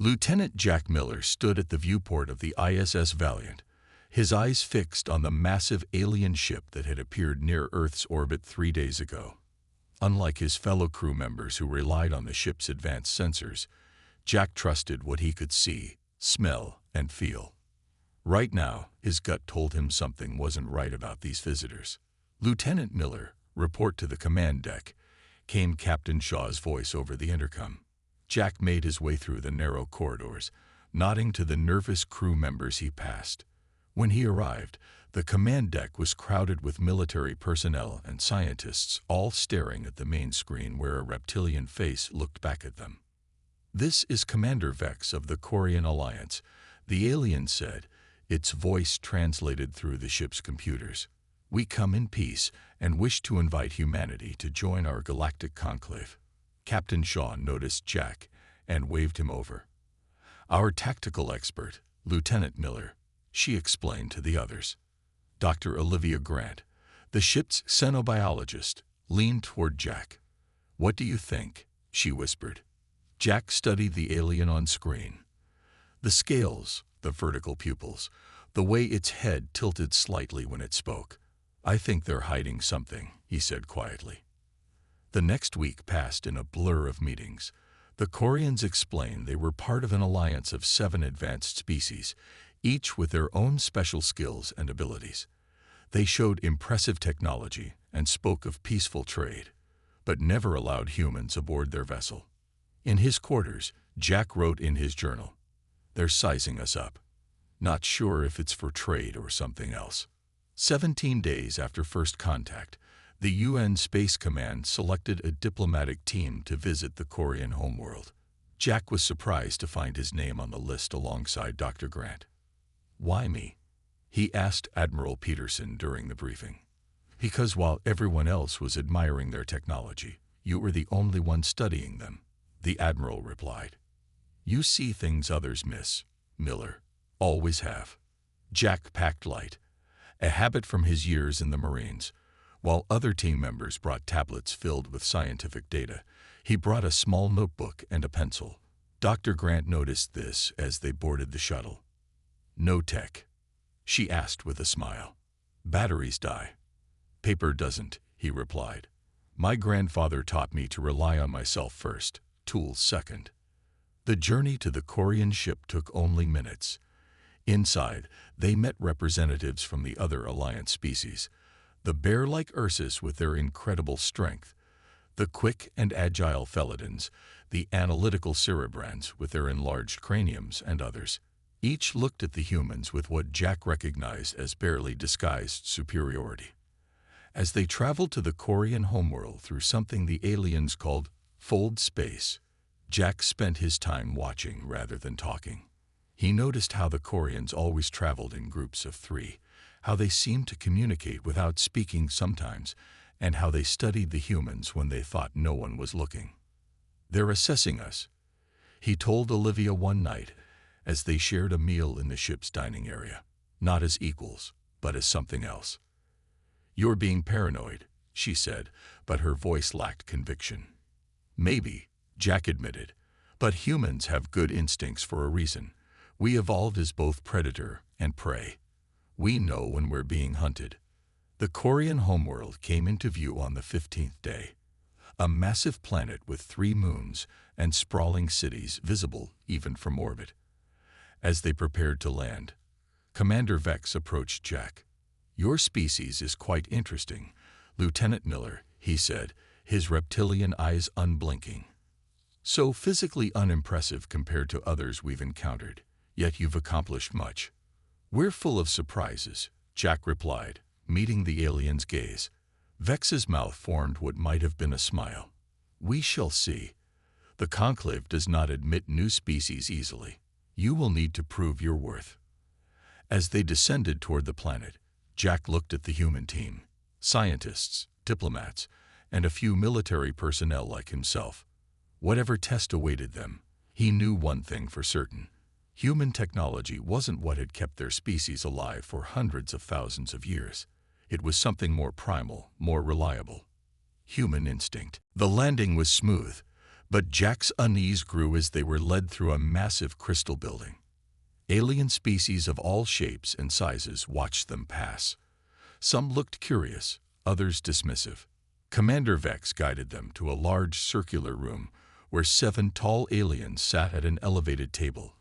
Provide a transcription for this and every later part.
Lieutenant Jack Miller stood at the viewport of the ISS Valiant, his eyes fixed on the massive alien ship that had appeared near Earth's orbit 3 days ago. Unlike his fellow crew members who relied on the ship's advanced sensors, Jack trusted what he could see, smell, and feel. Right now, his gut told him something wasn't right about these visitors. "Lieutenant Miller, report to the command deck," came Captain Shaw's voice over the intercom. Jack made his way through the narrow corridors, nodding to the nervous crew members he passed. When he arrived, the command deck was crowded with military personnel and scientists, all staring at the main screen where a reptilian face looked back at them. "This is Commander Vex of the Korean Alliance," the alien said, its voice translated through the ship's computers. "We come in peace and wish to invite humanity to join our galactic conclave." Captain Shaw noticed Jack and waved him over. "Our tactical expert, Lieutenant Miller," she explained to the others. Dr. Olivia Grant, the ship's xenobiologist, leaned toward Jack. "What do you think?" she whispered. Jack studied the alien on screen. The scales, the vertical pupils, the way its head tilted slightly when it spoke. "I think they're hiding something," he said quietly. The next week passed in a blur of meetings. The Koreans explained they were part of an alliance of 7 advanced species, each with their own special skills and abilities. They showed impressive technology and spoke of peaceful trade, but never allowed humans aboard their vessel. In his quarters, Jack wrote in his journal, "They're sizing us up. Not sure if it's for trade or something else." 17 days after first contact, the UN Space Command selected a diplomatic team to visit the Korean homeworld. Jack was surprised to find his name on the list alongside Dr. Grant. "Why me?" he asked Admiral Peterson during the briefing. "Because while everyone else was admiring their technology, you were the only one studying them," the Admiral replied. "You see things others miss, Miller. Always have." Jack packed light, a habit from his years in the Marines. While other team members brought tablets filled with scientific data, he brought a small notebook and a pencil. Dr. Grant noticed this as they boarded the shuttle. "No tech?" she asked with a smile. "Batteries die." "Paper doesn't," he replied. "My grandfather taught me to rely on myself first, tools second." The journey to the Korean ship took only minutes. Inside, they met representatives from the other Alliance species. The bear-like Ursus with their incredible strength, the quick and agile Felidans, the analytical Cerebrans with their enlarged craniums, and others. Each looked at the humans with what Jack recognized as barely disguised superiority. As they traveled to the Korean homeworld through something the aliens called fold space, Jack spent his time watching rather than talking. He noticed how the Koreans always traveled in groups of 3, how they seemed to communicate without speaking sometimes, and how they studied the humans when they thought no one was looking. "They're assessing us," he told Olivia one night as they shared a meal in the ship's dining area. "Not as equals, but as something else." "You're being paranoid," she said, but her voice lacked conviction. "Maybe," Jack admitted, "but humans have good instincts for a reason. We evolved as both predator and prey. We know when we're being hunted." The Korean homeworld came into view on the 15th day. A massive planet with 3 moons and sprawling cities visible even from orbit. As they prepared to land, Commander Vex approached Jack. "Your species is quite interesting, Lieutenant Miller," he said, his reptilian eyes unblinking. "So physically unimpressive compared to others we've encountered, yet you've accomplished much." "We're full of surprises," Jack replied, meeting the alien's gaze. Vex's mouth formed what might have been a smile. "We shall see. The Conclave does not admit new species easily. You will need to prove your worth." As they descended toward the planet, Jack looked at the human team, scientists, diplomats, and a few military personnel like himself. Whatever test awaited them, he knew one thing for certain. Human technology wasn't what had kept their species alive for hundreds of thousands of years. It was something more primal, more reliable. Human instinct. The landing was smooth, But Jack's unease grew as they were led through a massive crystal building. Alien species of all shapes and sizes watched them pass. Some looked curious, others dismissive. Commander Vex guided them to a large circular room where 7 tall aliens sat at an elevated table.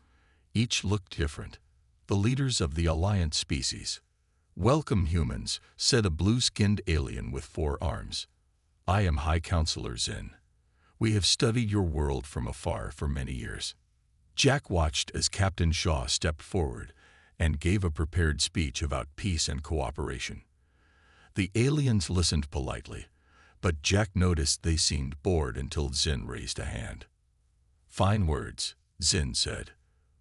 Each looked different. The leaders of the Alliance species. "Welcome, humans," said a blue-skinned alien with 4 arms. "I am High Counselor Zin. We have studied your world from afar for many years." Jack watched as Captain Shaw stepped forward and gave a prepared speech about peace and cooperation. The aliens listened politely, but Jack noticed they seemed bored until Zin raised a hand. "Fine words," Zin said,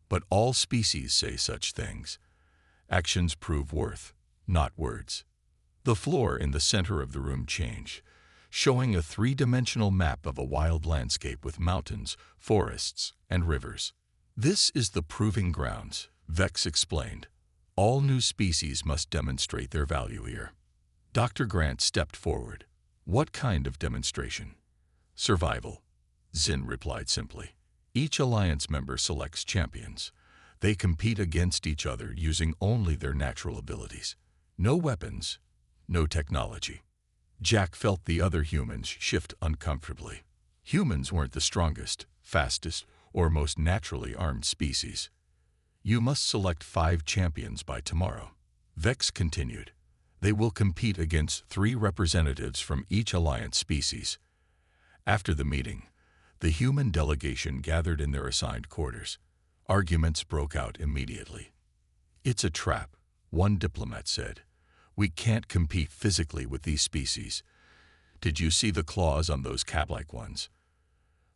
"but all species say such things. Actions prove worth, not words." The floor in the center of the room changed, showing a 3-dimensional map of a wild landscape with mountains, forests, and rivers. "This is the proving grounds," Vex explained. "All new species must demonstrate their value here." Dr. Grant stepped forward. "What kind of demonstration?" "Survival," Zin replied simply. "Each Alliance member selects champions. They compete against each other using only their natural abilities. No weapons, no technology." Jack felt the other humans shift uncomfortably. Humans weren't the strongest, fastest, or most naturally armed species. "You must select 5 champions by tomorrow," Vex continued. "They will compete against 3 representatives from each Alliance species." After the meeting, the human delegation gathered in their assigned quarters. Arguments broke out immediately. "It's a trap," one diplomat said. "We can't compete physically with these species. Did you see the claws on those cat-like ones?"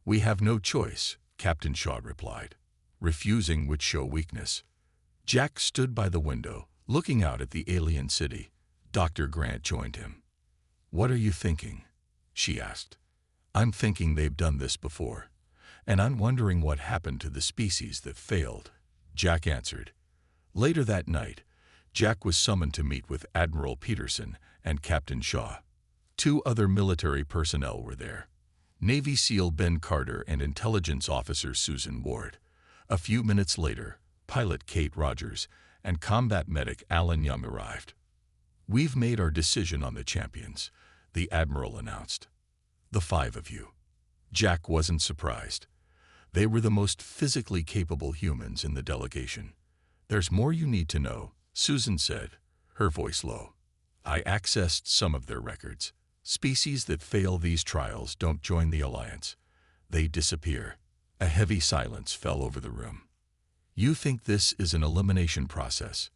"We have no choice," Captain Shaw replied. "Refusing would show weakness." Jack stood by the window, looking out at the alien city. Dr. Grant joined him. "What are you thinking?" she asked. "I'm thinking they've done this before, and I'm wondering what happened to the species that failed," Jack answered. Later that night, Jack was summoned to meet with Admiral Peterson and Captain Shaw. 2 other military personnel were there: Navy SEAL Ben Carter and Intelligence Officer Susan Ward. A few minutes later, pilot Kate Rogers and combat medic Alan Young arrived. "We've made our decision on the champions," the Admiral announced. "The 5 of you." Jack wasn't surprised. They were the most physically capable humans in the delegation. "There's more you need to know," Susan said, her voice low. "I accessed some of their records. Species that fail these trials don't join the Alliance. They disappear." A heavy silence fell over the room. "You think this is an elimination process?"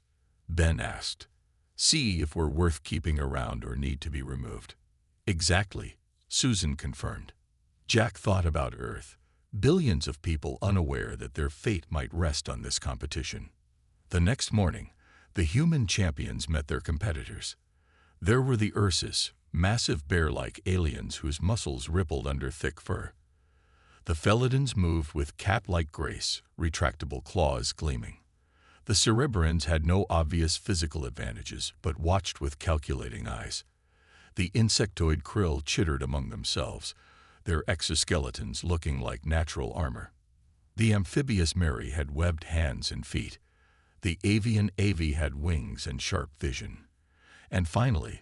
Ben asked. "See if we're worth keeping around or need to be removed." "Exactly," Susan confirmed. Jack thought about Earth. Billions of people unaware that their fate might rest on this competition. The next morning, the human champions met their competitors. There were the Ursus, massive bear-like aliens whose muscles rippled under thick fur. The Felidans moved with cat-like grace, retractable claws gleaming. The Cerebrans had no obvious physical advantages, but watched with calculating eyes. The insectoid krill chittered among themselves, their exoskeletons looking like natural armor. The amphibious Mary had webbed hands and feet. The avian Avi had wings and sharp vision. And finally,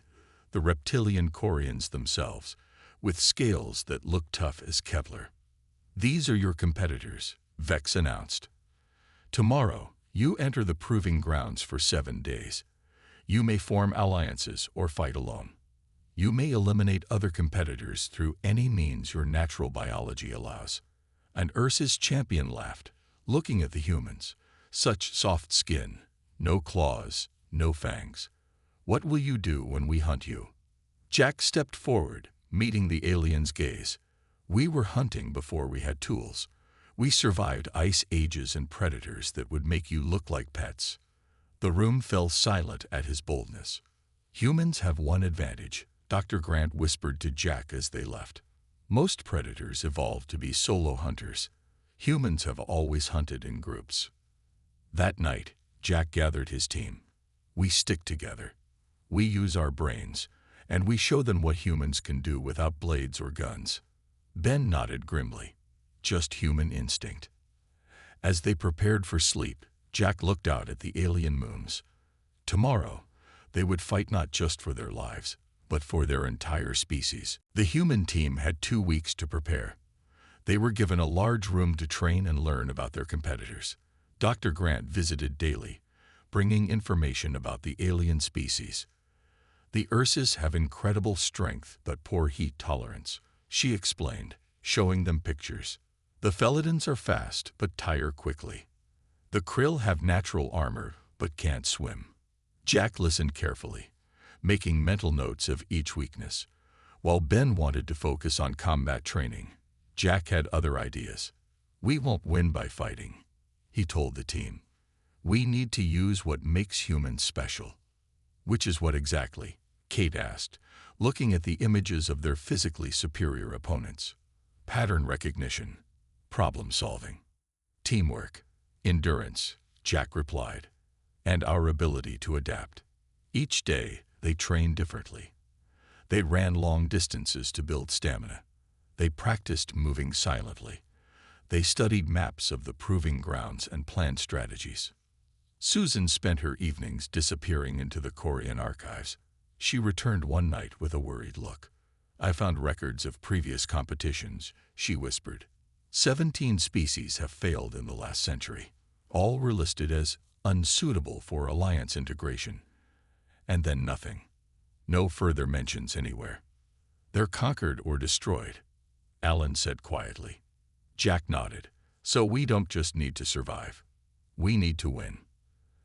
the reptilian Corians themselves, with scales that looked tough as Kevlar. "These are your competitors," Vex announced. "Tomorrow, you enter the proving grounds for 7 days. You may form alliances or fight alone. You may eliminate other competitors through any means your natural biology allows." And Ursus champion laughed, looking at the humans. "Such soft skin, no claws, no fangs. What will you do when we hunt you?" Jack stepped forward, meeting the alien's gaze. "We were hunting before we had tools. We survived ice ages and predators that would make you look like pets." The room fell silent at his boldness. "Humans have one advantage," Dr. Grant whispered to Jack as they left. "Most predators evolved to be solo hunters. Humans have always hunted in groups." That night, Jack gathered his team. "We stick together. We use our brains, and we show them what humans can do without blades or guns." Ben nodded grimly. just human instinct. As they prepared for sleep, Jack looked out at the alien moons. Tomorrow, they would fight not just for their lives, but for their entire species. The human team had 2 weeks to prepare. They were given a large room to train and learn about their competitors. Dr. Grant visited daily, bringing information about the alien species. The Ursus have incredible strength but poor heat tolerance, she explained, showing them pictures. The Felidans are fast but tire quickly. The Krill have natural armor but can't swim. Jack listened carefully, making mental notes of each weakness. While Ben wanted to focus on combat training, Jack had other ideas. "We won't win by fighting," he told the team. "We need to use what makes humans special." "Which is what exactly?" Kate asked, looking at the images of their physically superior opponents. "Pattern recognition, problem solving, teamwork, endurance," Jack replied, "and our ability to adapt." Each day, they trained differently. They ran long distances to build stamina. They practiced moving silently. They studied maps of the proving grounds and planned strategies. Susan spent her evenings disappearing into the Korean archives. She returned one night with a worried look. "I found records of previous competitions," she whispered. 17 species have failed in the last century. All were listed as unsuitable for alliance integration. And then nothing. No further mentions anywhere. "They're conquered or destroyed," Alan said quietly. Jack nodded. "So we don't just need to survive. We need to win."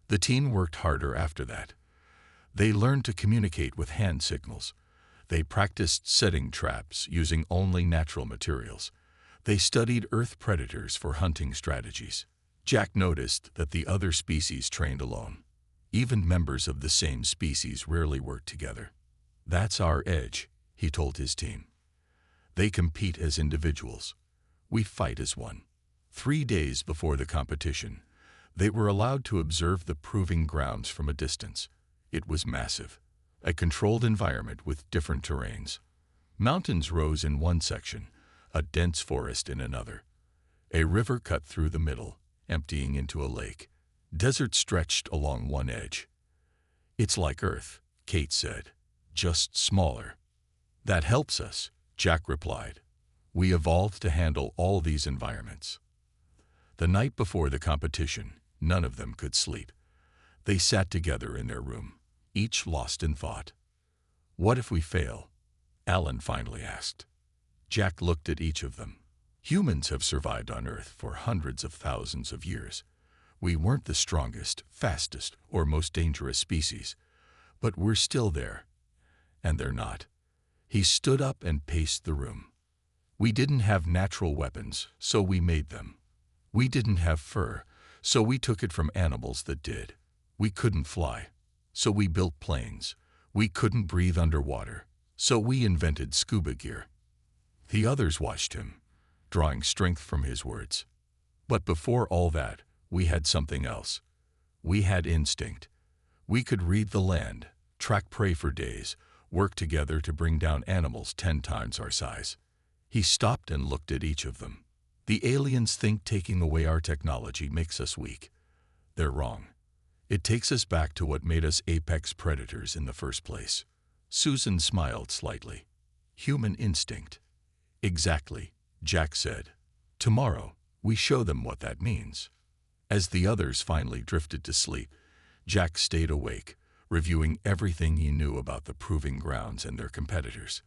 The team worked harder after that. They learned to communicate with hand signals. They practiced setting traps using only natural materials. They studied Earth predators for hunting strategies. Jack noticed that the other species trained alone. Even members of the same species rarely worked together. "That's our edge," he told his team. "They compete as individuals. We fight as one." 3 days before the competition, they were allowed to observe the proving grounds from a distance. It was massive, a controlled environment with different terrains. Mountains rose in one section, a dense forest in another. A river cut through the middle, emptying into a lake. Desert stretched along one edge. "It's like Earth," Kate said, "just smaller." "That helps us," Jack replied. "We evolved to handle all these environments." The night before the competition, none of them could sleep. They sat together in their room, each lost in thought. "What if we fail?" Alan finally asked. Jack looked at each of them. "Humans have survived on Earth for hundreds of thousands of years. We weren't the strongest, fastest, or most dangerous species, but we're still there. And they're not." He stood up and paced the room. "We didn't have natural weapons, so we made them. We didn't have fur, so we took it from animals that did. We couldn't fly, so we built planes. We couldn't breathe underwater, so we invented scuba gear." The others watched him, drawing strength from his words. "But before all that, we had something else. We had instinct. We could read the land, track prey for days, work together to bring down animals 10 times our size." He stopped and looked at each of them. "The aliens think taking away our technology makes us weak. They're wrong. It takes us back to what made us apex predators in the first place." Susan smiled slightly. "Human instinct." "Exactly," Jack said. "Tomorrow, we show them what that means." As the others finally drifted to sleep, Jack stayed awake, reviewing everything he knew about the proving grounds and their competitors.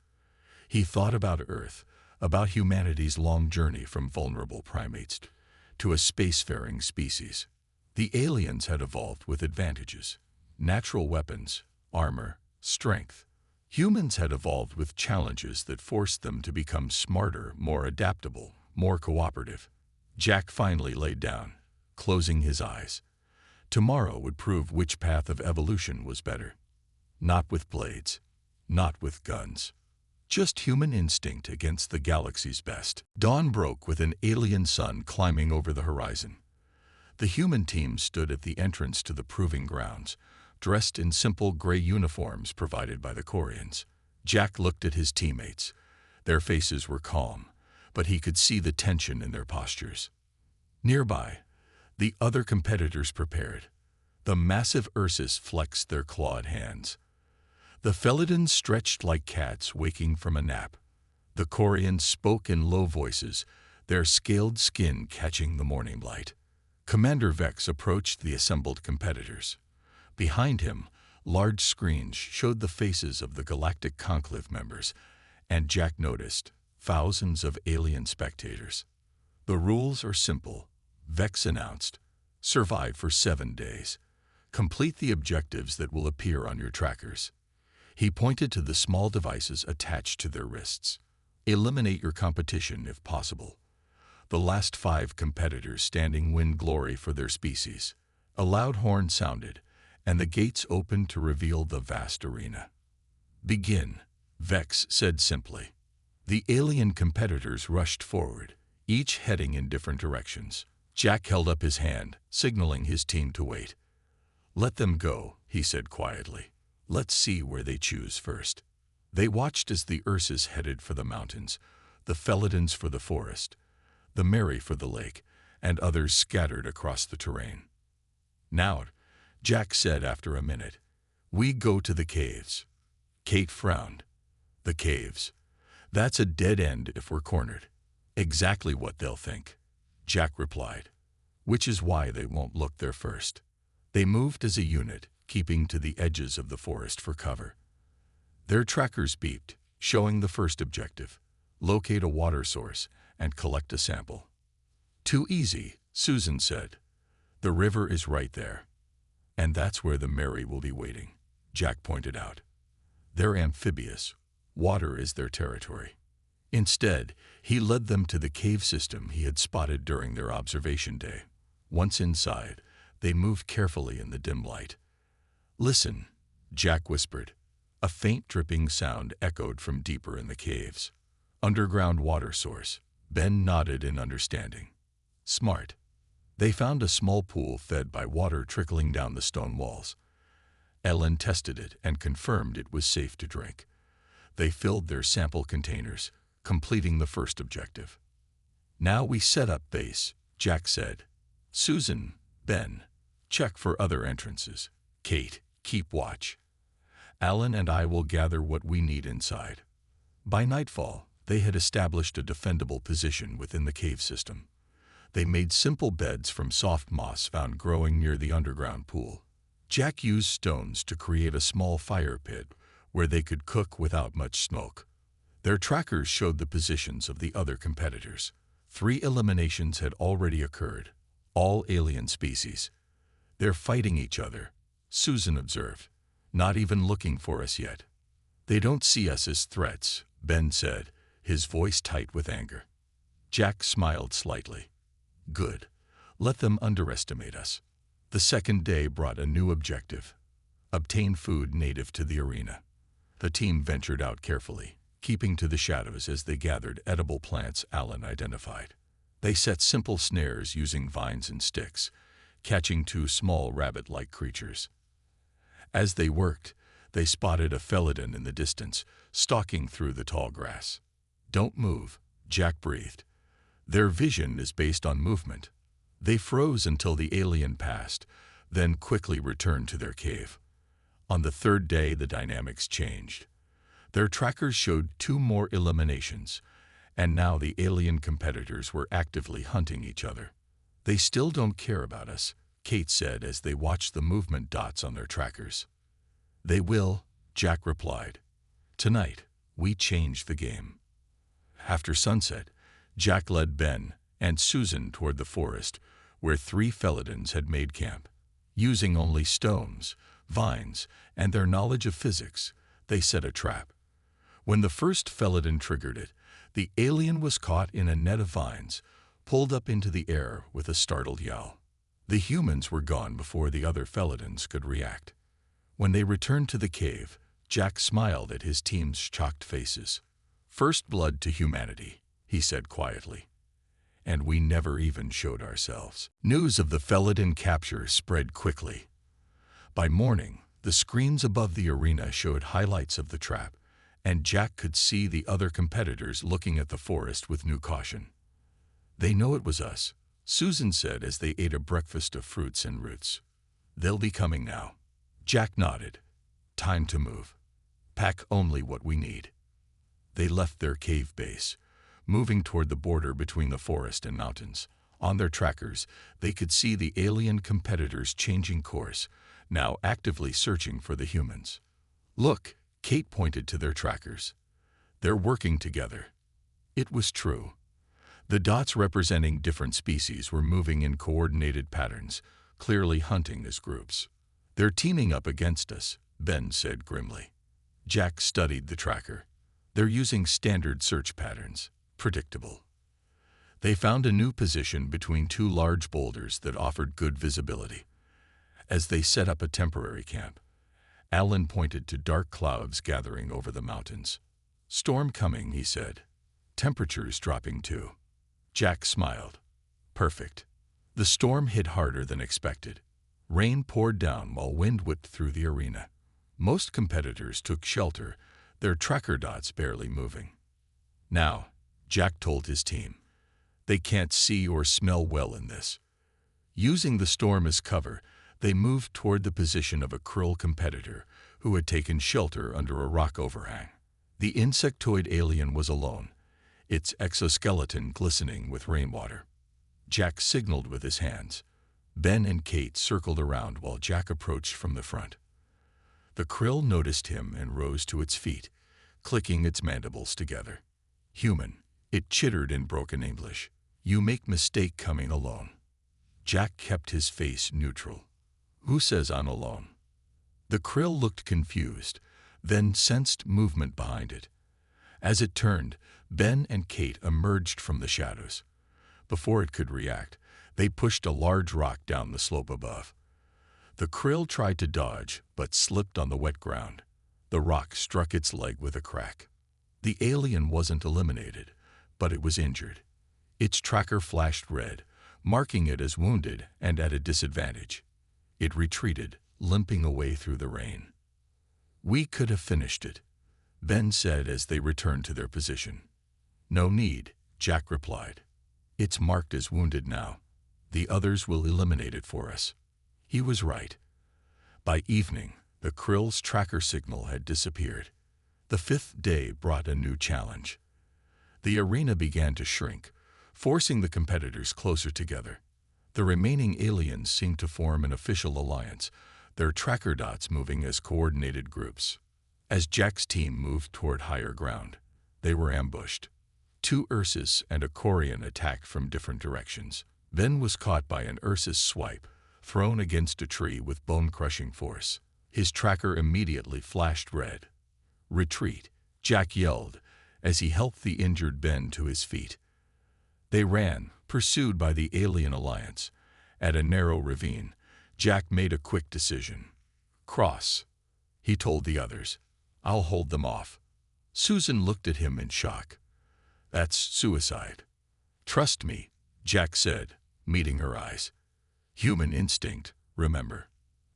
He thought about Earth, about humanity's long journey from vulnerable primates to a spacefaring species. The aliens had evolved with advantages: natural weapons, armor, strength. Humans had evolved with challenges that forced them to become smarter, more adaptable, more cooperative. Jack finally laid down, closing his eyes. Tomorrow would prove which path of evolution was better. Not with blades, not with guns. Just human instinct against the galaxy's best. Dawn broke with an alien sun climbing over the horizon. The human team stood at the entrance to the proving grounds, dressed in simple gray uniforms provided by the Koreans. Jack looked at his teammates. Their faces were calm, but he could see the tension in their postures. Nearby, the other competitors prepared. The massive Ursus flexed their clawed hands. The Felidans stretched like cats waking from a nap. The Corians spoke in low voices, their scaled skin catching the morning light. Commander Vex approached the assembled competitors. Behind him, large screens showed the faces of the Galactic Conclave members, and Jack noticed thousands of alien spectators. "The rules are simple," Vex announced. "Survive for 7 days. Complete the objectives that will appear on your trackers." He pointed to the small devices attached to their wrists. "Eliminate your competition if possible." The last 5 competitors standing win glory for their species. A loud horn sounded, and the gates opened to reveal the vast arena. "Begin," Vex said simply. The alien competitors rushed forward, each heading in different directions. Jack held up his hand, signaling his team to wait. "Let them go," he said quietly. "Let's see where they choose first." They watched as the Ursus headed for the mountains, the Felidans for the forest, the Mary for the lake, and others scattered across the terrain. "Now," Jack said after a minute, "we go to the caves." Kate frowned. "The caves? That's a dead end if we're cornered." "Exactly what they'll think," Jack replied, "which is why they won't look there first." They moved as a unit, keeping to the edges of the forest for cover. Their trackers beeped, showing the first objective: locate a water source and collect a sample. "Too easy," Susan said. "The river is right there." "And that's where the Mary will be waiting," Jack pointed out. "They're amphibious. Water is their territory." Instead, he led them to the cave system he had spotted during their observation day. Once inside, they moved carefully in the dim light. "Listen," Jack whispered. A faint dripping sound echoed from deeper in the caves. "Underground water source." Ben nodded in understanding. "Smart." They found a small pool fed by water trickling down the stone walls. Ellen tested it and confirmed it was safe to drink. They filled their sample containers, completing the first objective. "Now we set up base," Jack said. "Susan, Ben, check for other entrances. Kate, keep watch. Alan and I will gather what we need inside." By nightfall, they had established a defendable position within the cave system. They made simple beds from soft moss found growing near the underground pool. Jack used stones to create a small fire pit where they could cook without much smoke. Their trackers showed the positions of the other competitors. 3 eliminations had already occurred, all alien species. "They're fighting each other," Susan observed. "Not even looking for us yet." "They don't see us as threats," Ben said, his voice tight with anger. Jack smiled slightly. "Good. Let them underestimate us." The second day brought a new objective: obtain food native to the arena. The team ventured out carefully, keeping to the shadows as they gathered edible plants Alan identified. They set simple snares using vines and sticks, catching 2 small rabbit-like creatures. As they worked, they spotted a Felidan in the distance, stalking through the tall grass. "Don't move," Jack breathed. "Their vision is based on movement." They froze until the alien passed, then quickly returned to their cave. On the 3rd day, the dynamics changed. Their trackers showed 2 more eliminations, and now the alien competitors were actively hunting each other. "They still don't care about us," Kate said as they watched the movement dots on their trackers. "They will," Jack replied. "Tonight, we change the game." After sunset, Jack led Ben and Susan toward the forest, where 3 Felidans had made camp. Using only stones, vines, and their knowledge of physics, they set a trap. When the first Felidan triggered it, the alien was caught in a net of vines, pulled up into the air with a startled yowl. The humans were gone before the other Felidans could react. When they returned to the cave, Jack smiled at his team's shocked faces. "First blood to humanity," he said quietly. "And we never even showed ourselves." News of the Felidan capture spread quickly. By morning, the screens above the arena showed highlights of the trap, and Jack could see the other competitors looking at the forest with new caution. "They know it was us," Susan said as they ate a breakfast of fruits and roots. "They'll be coming now." Jack nodded. "Time to move. Pack only what we need." They left their cave base, moving toward the border between the forest and mountains. On their trackers, they could see the alien competitors changing course, now actively searching for the humans. "Look," Kate pointed to their trackers. "They're working together." It was true. The dots representing different species were moving in coordinated patterns, clearly hunting as groups. "They're teaming up against us," Ben said grimly. Jack studied the tracker. "They're using standard search patterns. Predictable." They found a new position between two large boulders that offered good visibility. As they set up a temporary camp, Alan pointed to dark clouds gathering over the mountains. "Storm coming," he said. "Temperatures dropping too." Jack smiled. "Perfect." The storm hit harder than expected. Rain poured down while wind whipped through the arena. Most competitors took shelter, their tracker dots barely moving. "Now," Jack told his team, "they can't see or smell well in this." Using the storm as cover, they moved toward the position of a krill competitor who had taken shelter under a rock overhang. The insectoid alien was alone, its exoskeleton glistening with rainwater. Jack signaled with his hands. Ben and Kate circled around while Jack approached from the front. The krill noticed him and rose to its feet, clicking its mandibles together. "Human," it chittered in broken English. "You make mistake coming alone." Jack kept his face neutral. "Who says I'm alone?" The krill looked confused, then sensed movement behind it. As it turned, Ben and Kate emerged from the shadows. Before it could react, they pushed a large rock down the slope above. The krill tried to dodge, but slipped on the wet ground. The rock struck its leg with a crack. The alien wasn't eliminated, but it was injured. Its tracker flashed red, marking it as wounded and at a disadvantage. It retreated, limping away through the rain. "We could have finished it," Ben said as they returned to their position. "No need," Jack replied. "It's marked as wounded now. The others will eliminate it for us." He was right. By evening, the krill's tracker signal had disappeared. The fifth day brought a new challenge. The arena began to shrink, forcing the competitors closer together. The remaining aliens seemed to form an official alliance, their tracker dots moving as coordinated groups. As Jack's team moved toward higher ground, they were ambushed. Two Ursus and a Corian attacked from different directions. Ben was caught by an Ursus swipe, thrown against a tree with bone-crushing force. His tracker immediately flashed red. "Retreat," Jack yelled as he helped the injured Ben to his feet. They ran, pursued by the alien alliance. At a narrow ravine, Jack made a quick decision. "Cross," he told the others. "I'll hold them off." Susan looked at him in shock. "That's suicide." "Trust me," Jack said, meeting her eyes. "Human instinct, remember."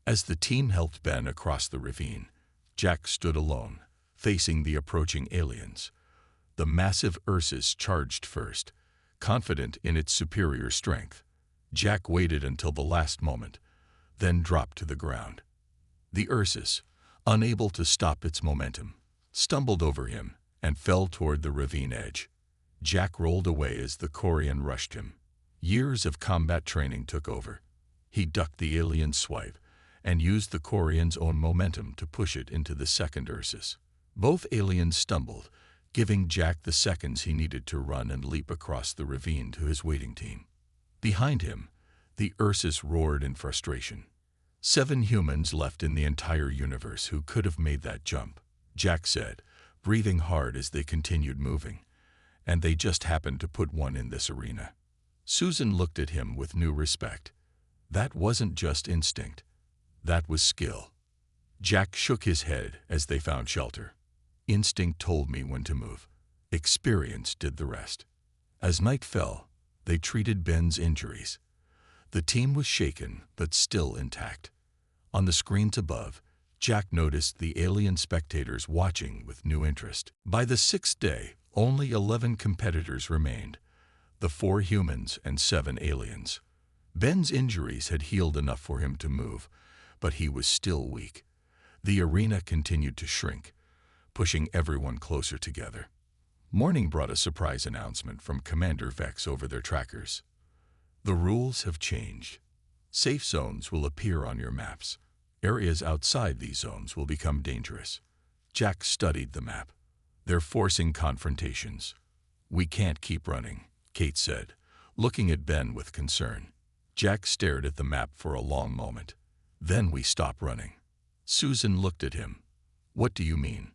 As the team helped Ben across the ravine, Jack stood alone, facing the approaching aliens. The massive Ursus charged first, confident in its superior strength. Jack waited until the last moment, then dropped to the ground. The Ursus, unable to stop its momentum, stumbled over him and fell toward the ravine edge. Jack rolled away as the Corian rushed him. Years of combat training took over. He ducked the alien's swipe and used the Corian's own momentum to push it into the second Ursus. Both aliens stumbled, giving Jack the seconds he needed to run and leap across the ravine to his waiting team. Behind him, the Ursus roared in frustration. 7 humans left in the entire universe who could have made that jump, Jack said, breathing hard as they continued moving. And they just happened to put one in this arena. Susan looked at him with new respect. That wasn't just instinct. That was skill. Jack shook his head as they found shelter. Instinct told me when to move. Experience did the rest. As night fell, they treated Ben's injuries. The team was shaken, but still intact. On the screens above, Jack noticed the alien spectators watching with new interest. By the sixth day, only 11 competitors remained, the 4 humans and 7 aliens. Ben's injuries had healed enough for him to move, but he was still weak. The arena continued to shrink, pushing everyone closer together. Morning brought a surprise announcement from Commander Vex over their trackers. The rules have changed. Safe zones will appear on your maps. Areas outside these zones will become dangerous. Jack studied the map. They're forcing confrontations. We can't keep running, Kate said, looking at Ben with concern. Jack stared at the map for a long moment. Then we stop running. Susan looked at him. What do you mean?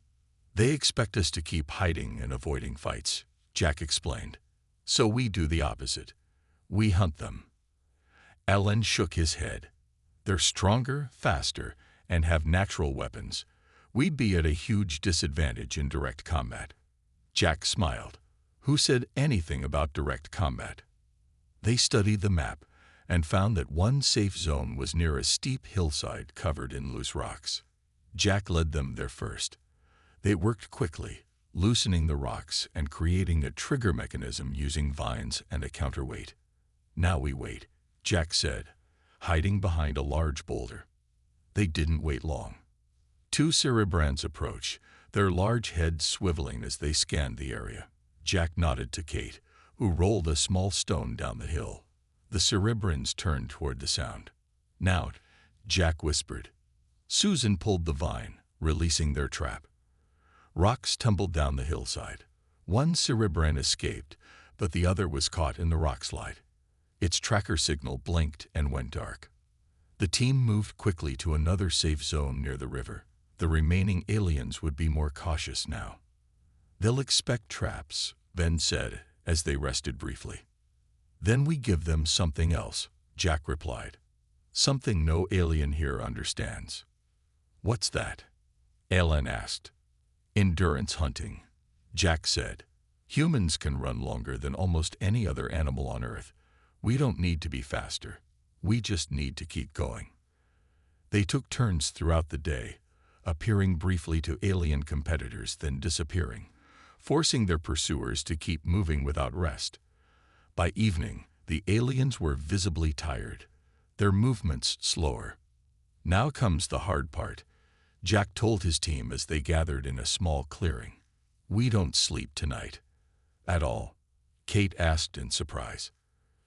They expect us to keep hiding and avoiding fights, Jack explained. So we do the opposite. We hunt them. Alan shook his head. They're stronger, faster, and have natural weapons. We'd be at a huge disadvantage in direct combat. Jack smiled. Who said anything about direct combat? They studied the map and found that one safe zone was near a steep hillside covered in loose rocks. Jack led them there first. They worked quickly, loosening the rocks and creating a trigger mechanism using vines and a counterweight. Now we wait, Jack said, hiding behind a large boulder. They didn't wait long. 2 Cerebrans approached, their large heads swiveling as they scanned the area. Jack nodded to Kate, who rolled a small stone down the hill. The Cerebrans turned toward the sound. Now, Jack whispered. Susan pulled the vine, releasing their trap. Rocks tumbled down the hillside. One Cerebran escaped, but the other was caught in the rock slide. Its tracker signal blinked and went dark. The team moved quickly to another safe zone near the river. The remaining aliens would be more cautious now. They'll expect traps, Ben said as they rested briefly. Then we give them something else, Jack replied. Something no alien here understands. What's that? Alan asked. Endurance hunting, Jack said. Humans can run longer than almost any other animal on Earth. We don't need to be faster. We just need to keep going. They took turns throughout the day, appearing briefly to alien competitors, then disappearing, forcing their pursuers to keep moving without rest. By evening, the aliens were visibly tired, their movements slower. Now comes the hard part, Jack told his team as they gathered in a small clearing. We don't sleep tonight. At all? Kate asked in surprise.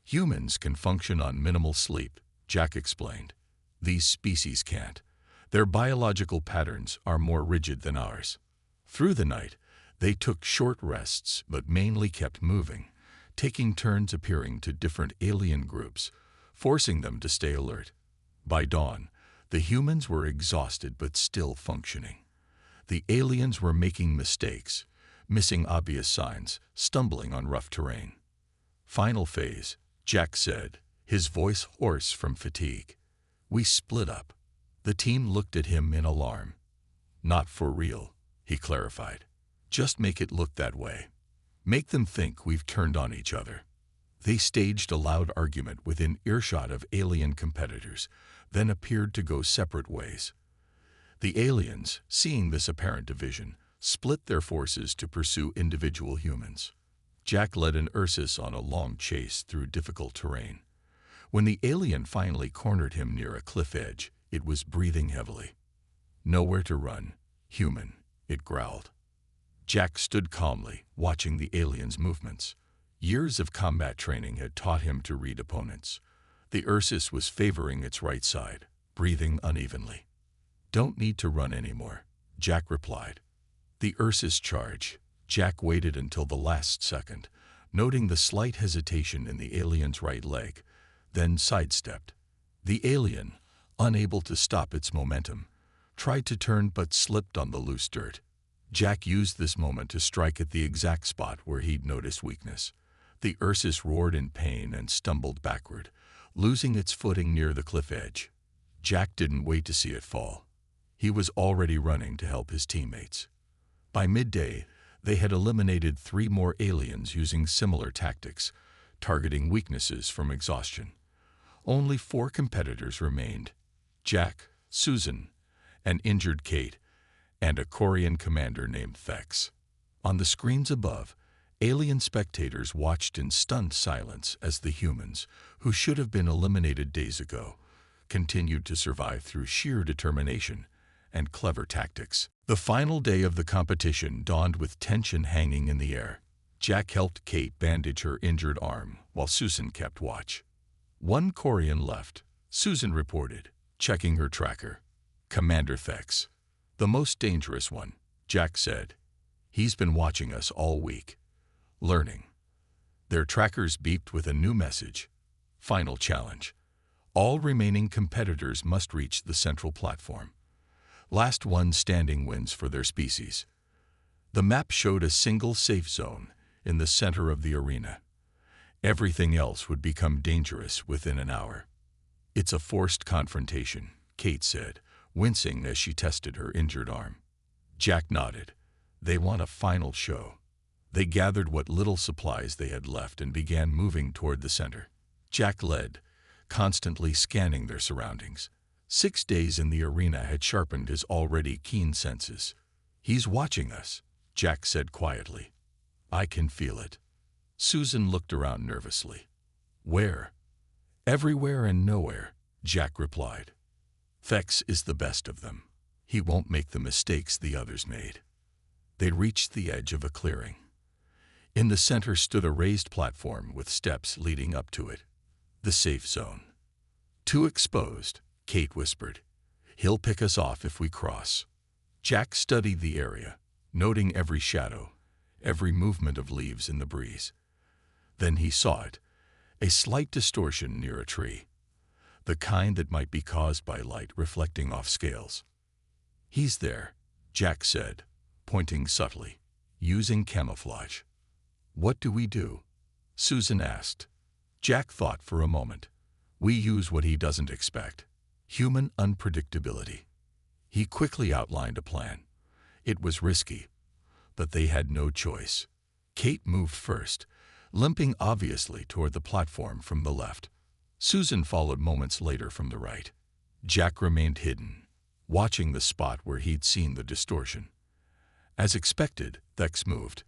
Humans can function on minimal sleep, Jack explained. These species can't. Their biological patterns are more rigid than ours. Through the night, they took short rests but mainly kept moving, taking turns appearing to different alien groups, forcing them to stay alert. By dawn, the humans were exhausted but still functioning. The aliens were making mistakes, missing obvious signs, stumbling on rough terrain. Final phase, Jack said, his voice hoarse from fatigue. We split up. The team looked at him in alarm. Not for real, he clarified. Just make it look that way. Make them think we've turned on each other. They staged a loud argument within earshot of alien competitors, then appeared to go separate ways. The aliens, seeing this apparent division, split their forces to pursue individual humans. Jack led an Ursus on a long chase through difficult terrain. When the alien finally cornered him near a cliff edge, it was breathing heavily. Nowhere to run, human, it growled. Jack stood calmly, watching the alien's movements. Years of combat training had taught him to read opponents. The Ursus was favoring its right side, breathing unevenly. Don't need to run anymore, Jack replied. The Ursus charge. Jack waited until the last second, noting the slight hesitation in the alien's right leg, then sidestepped. The alien, unable to stop its momentum, tried to turn but slipped on the loose dirt. Jack used this moment to strike at the exact spot where he'd noticed weakness. The Ursus roared in pain and stumbled backward, losing its footing near the cliff edge. Jack didn't wait to see it fall. He was already running to help his teammates. By midday, they had eliminated 3 more aliens using similar tactics, targeting weaknesses from exhaustion. Only 4 competitors remained: Jack, Susan, an injured Kate, and a Korean commander named Thex. On the screens above, alien spectators watched in stunned silence as the humans, who should have been eliminated days ago, continued to survive through sheer determination and clever tactics. The final day of the competition dawned with tension hanging in the air. Jack helped Kate bandage her injured arm while Susan kept watch. One Korean left, Susan reported, checking her tracker. Commander Thex. The most dangerous one, Jack said. He's been watching us all week. Learning. Their trackers beeped with a new message. Final challenge. All remaining competitors must reach the central platform. Last one standing wins for their species. The map showed a single safe zone in the center of the arena. Everything else would become dangerous within an hour. It's a forced confrontation, Kate said, wincing as she tested her injured arm. Jack nodded. They want a final show. They gathered what little supplies they had left and began moving toward the center. Jack led, constantly scanning their surroundings. 6 days in the arena had sharpened his already keen senses. He's watching us, Jack said quietly. I can feel it. Susan looked around nervously. Where? Everywhere and nowhere, Jack replied. Thex is the best of them. He won't make the mistakes the others made. They reached the edge of a clearing. In the center stood a raised platform with steps leading up to it. The safe zone. Too exposed, Kate whispered. He'll pick us off if we cross. Jack studied the area, noting every shadow, every movement of leaves in the breeze. Then he saw it, a slight distortion near a tree, the kind that might be caused by light reflecting off scales. He's there, Jack said, pointing subtly, using camouflage. What do we do? Susan asked. Jack thought for a moment. We use what he doesn't expect. Human unpredictability. He quickly outlined a plan. It was risky, but they had no choice. Kate moved first, limping obviously toward the platform from the left. Susan followed moments later from the right. Jack remained hidden, watching the spot where he'd seen the distortion. As expected, Thex moved.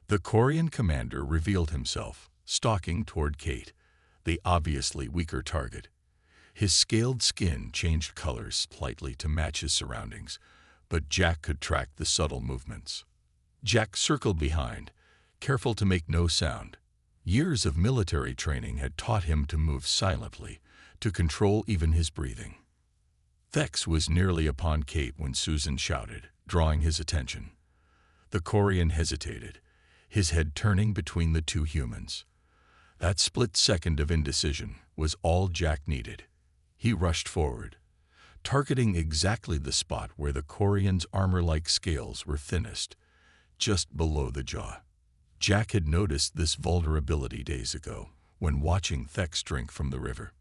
The Korean commander revealed himself, stalking toward Kate, the obviously weaker target. His scaled skin changed colors slightly to match his surroundings, but Jack could track the subtle movements. Jack circled behind, careful to make no sound. Years of military training had taught him to move silently, to control even his breathing. Thex was nearly upon Kate when Susan shouted, drawing his attention. The Korean hesitated, his head turning between the two humans. That split second of indecision was all Jack needed. He rushed forward, targeting exactly the spot where the Korean's armor-like scales were thinnest, just below the jaw. Jack had noticed this vulnerability days ago when watching Thex drink from the river.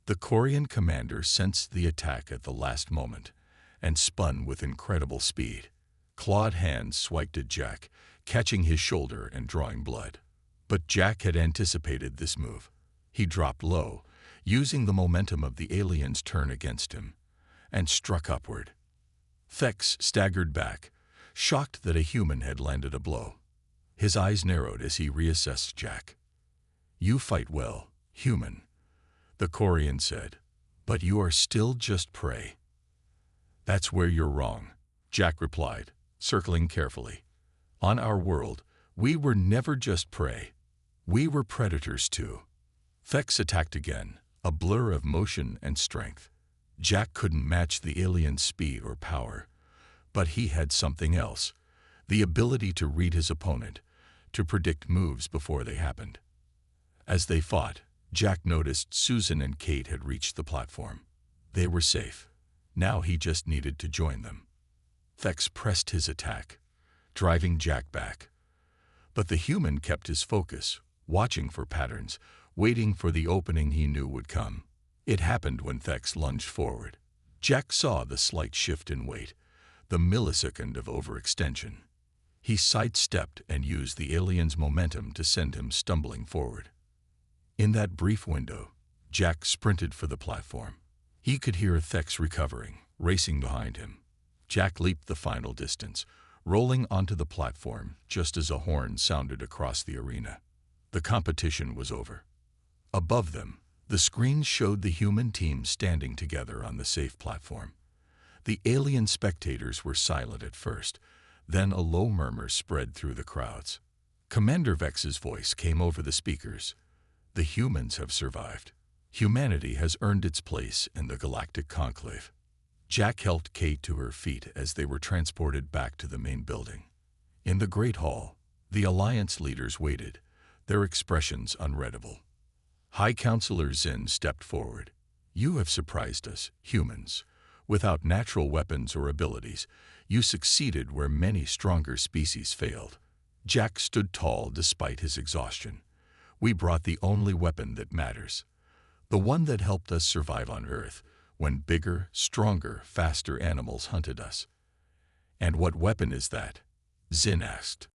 The Korean commander sensed the attack at the last moment and spun with incredible speed. Clawed hands swiped at Jack, catching his shoulder and drawing blood. But Jack had anticipated this move. He dropped low, using the momentum of the alien's turn against him, and struck upward. Thex staggered back, shocked that a human had landed a blow. His eyes narrowed as he reassessed Jack. You fight well, human, the Korean said, but you are still just prey. That's where you're wrong, Jack replied, circling carefully. On our world, we were never just prey. We were predators too. Thex attacked again, a blur of motion and strength. Jack couldn't match the alien's speed or power, but he had something else, the ability to read his opponent, to predict moves before they happened. As they fought, Jack noticed Susan and Kate had reached the platform. They were safe. Now he just needed to join them. Thex pressed his attack, driving Jack back. But the human kept his focus, watching for patterns, waiting for the opening he knew would come. It happened when Thex lunged forward. Jack saw the slight shift in weight, the millisecond of overextension. He sidestepped and used the alien's momentum to send him stumbling forward. In that brief window, Jack sprinted for the platform. He could hear Thex recovering, racing behind him. Jack leaped the final distance, rolling onto the platform just as a horn sounded across the arena. The competition was over. Above them, the screen showed the human team standing together on the safe platform. The alien spectators were silent at first, then a low murmur spread through the crowds. Commander Vex's voice came over the speakers. The humans have survived. Humanity has earned its place in the Galactic Conclave. Jack helped Kate to her feet as they were transported back to the main building. In the Great Hall, the Alliance leaders waited, their expressions unreadable. High Counselor Zinn stepped forward. You have surprised us, humans. Without natural weapons or abilities, you succeeded where many stronger species failed. Jack stood tall despite his exhaustion. We brought the only weapon that matters. The one that helped us survive on Earth when bigger, stronger, faster animals hunted us. And what weapon is that? Zinn asked.